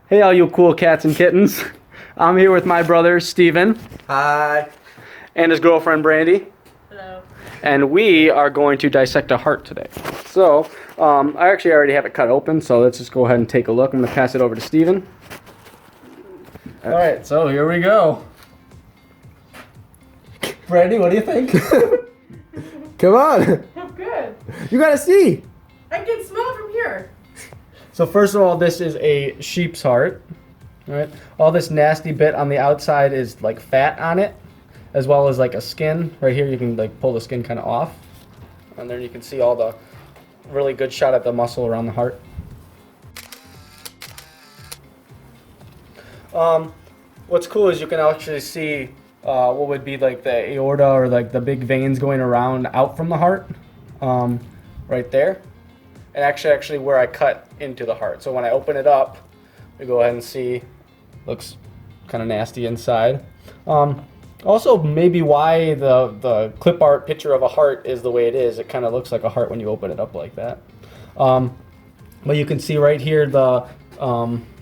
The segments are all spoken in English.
Hey, all you cool cats and kittens. I'm here with my brother, Steven. Hi. And his girlfriend, Brandy. Hello. And we are going to dissect a heart today. So, I actually already have it cut open, so let's just go ahead and take a look. I'm going to pass it over to Steven. All right, so here we go. Brandy, what do you think? Come on. Oh, good. You gotta see. I can smell from here. So first of all, this is a sheep's heart. All right. All this nasty bit on the outside is like fat on it, as well as like a skin. Right here, you can like pull the skin kind of off. And then you can see all the really good shot at the muscle around the heart. What's cool is you can actually see what would be like the aorta or like the big veins going around out from the heart, right there. And actually where I cut into the heart. So when I open it up, we go ahead and see, looks kind of nasty inside. Also, maybe why the clip art picture of a heart is the way it is. It kind of looks like a heart when you open it up like that. But you can see right here the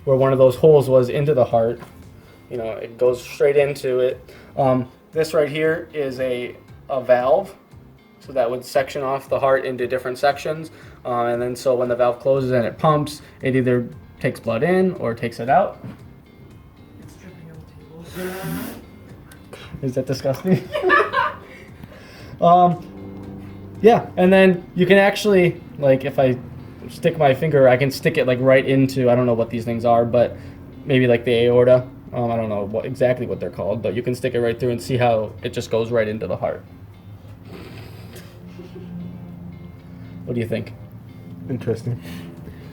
where one of those holes was into the heart. You know, it goes straight into it. This right here is a valve. So that would section off the heart into different sections. And then so when the valve closes and it pumps, it either takes blood in or takes it out. It's dripping on the table. Is that disgusting? Yeah, and then you can actually, like if I stick my finger, I can stick it like right into, I don't know what these things are, but maybe like the aorta. I don't know exactly what they're called, but you can stick it right through and see how it just goes right into the heart. What do you think? Interesting.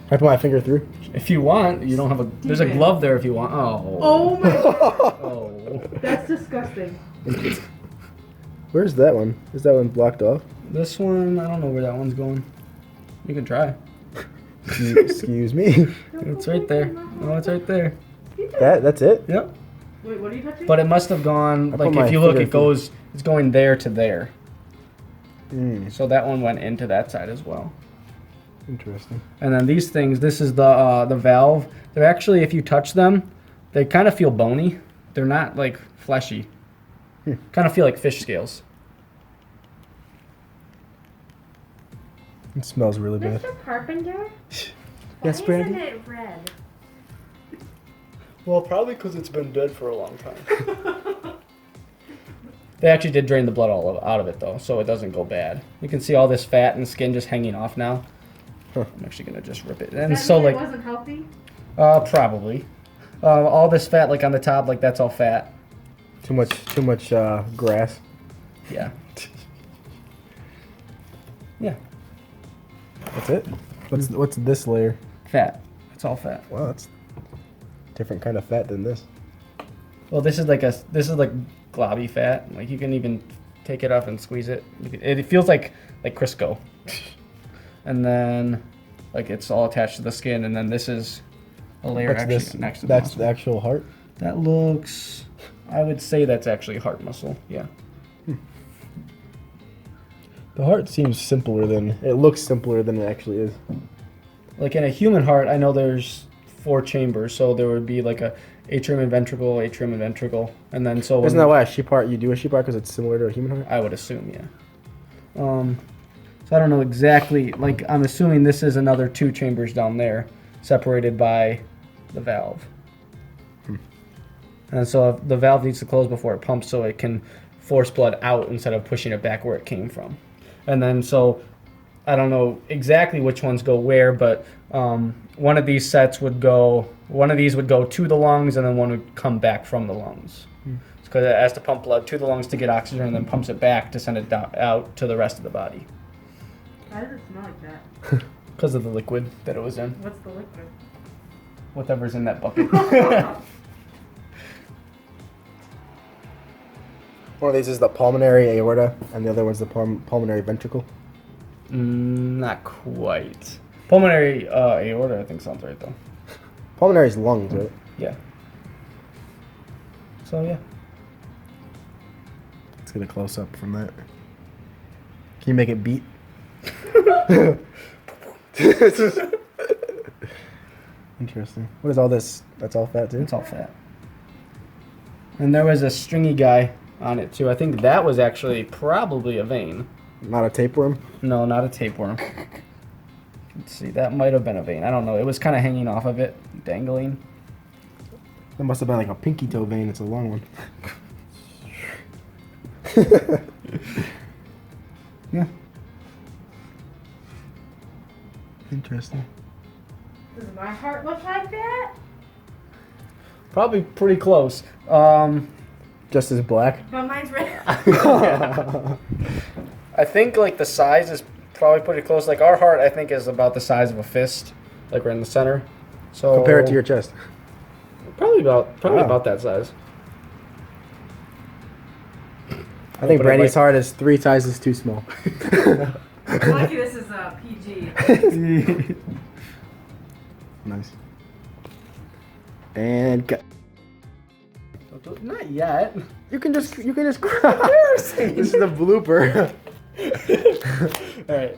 I put my finger through. If you want, you don't have a. There's a glove there if you want. Oh. Oh my god. Oh. That's disgusting. Where's that one? Is that one blocked off? This one, I don't know where that one's going. You can try. Excuse me. It's right there. Oh, it's right there. That's it? Yep. Wait, what are you touching? But it must have gone, I like put my if you look, finger it goes, it's going there to there. Mm, So that one went into that side as well. interesting. And then these things, this is the valve. They're actually, if you touch them, they kind of feel bony. They're not like fleshy. Kind of feel like fish scales. It smells really bad. Mr. Carpenter? Yes, Why Brandy? isn't it red? Well, probably because it's been dead for a long time. They actually did drain the blood all out of it though, so it doesn't go bad. You can see all this fat and skin just hanging off now. Huh. I'm actually gonna just rip it. Does And that so mean like, it wasn't healthy? probably. All this fat like on the top, like that's all fat. Too much grass. Yeah. Yeah. That's it? What's this layer? Fat. It's all fat. Wow, that's different kind of fat than this. Well, this is like globby fat. Like you can even take it off and squeeze it. It feels like Crisco. And then like it's all attached to the skin, and then this is a layer What's actually this? next to the That's muscle. the actual heart? That looks, I would say that's actually heart muscle. Yeah. The heart seems simpler than it looks simpler than it actually is. Like in a human heart, I know there's 4 chambers, so there would be like a atrium and ventricle, and then so Isn't that why a sheep heart you do a sheep heart because it's similar to a human heart? I would assume, yeah. So I don't know exactly. Like I'm assuming this is another 2 chambers down there, separated by the valve. And so the valve needs to close before it pumps, so it can force blood out instead of pushing it back where it came from. And then so I don't know exactly which ones go where, but one of these sets would go. One of these would go to the lungs, and then one would come back from the lungs. Because it has to pump blood to the lungs to get oxygen, and then pumps it back to send it out to the rest of the body. Why does it smell like that? Because of the liquid that it was in. What's the liquid? Whatever's in that bucket. One of these is the pulmonary aorta, and the other one's the pulmonary ventricle. Not quite. Pulmonary aorta, I think sounds right though. Pulmonary is lungs, right? Yeah. So yeah. Let's get a close up from that. Can you make it beat? Interesting. What is all this? That's all fat too? It's all fat. And there was a stringy guy on it too. I think that was actually probably a vein. Not a tapeworm? No, not a tapeworm. Let's see, that might have been a vein. I don't know. It was kind of hanging off of it, dangling. That must have been like a pinky toe vein. It's a long one. Yeah. Interesting. Does my heart look like that? Probably pretty close. Just as black? But mine's red. I think like the size is probably pretty close. Like our heart, I think, is about the size of a fist, like right in the center. So Compare it to your chest. probably Wow. about that size. I think But it Brandy's might- heart is 3 sizes too small. Lucky this is a PG. Nice. And Not yet. you can just cry. This is the blooper. All right.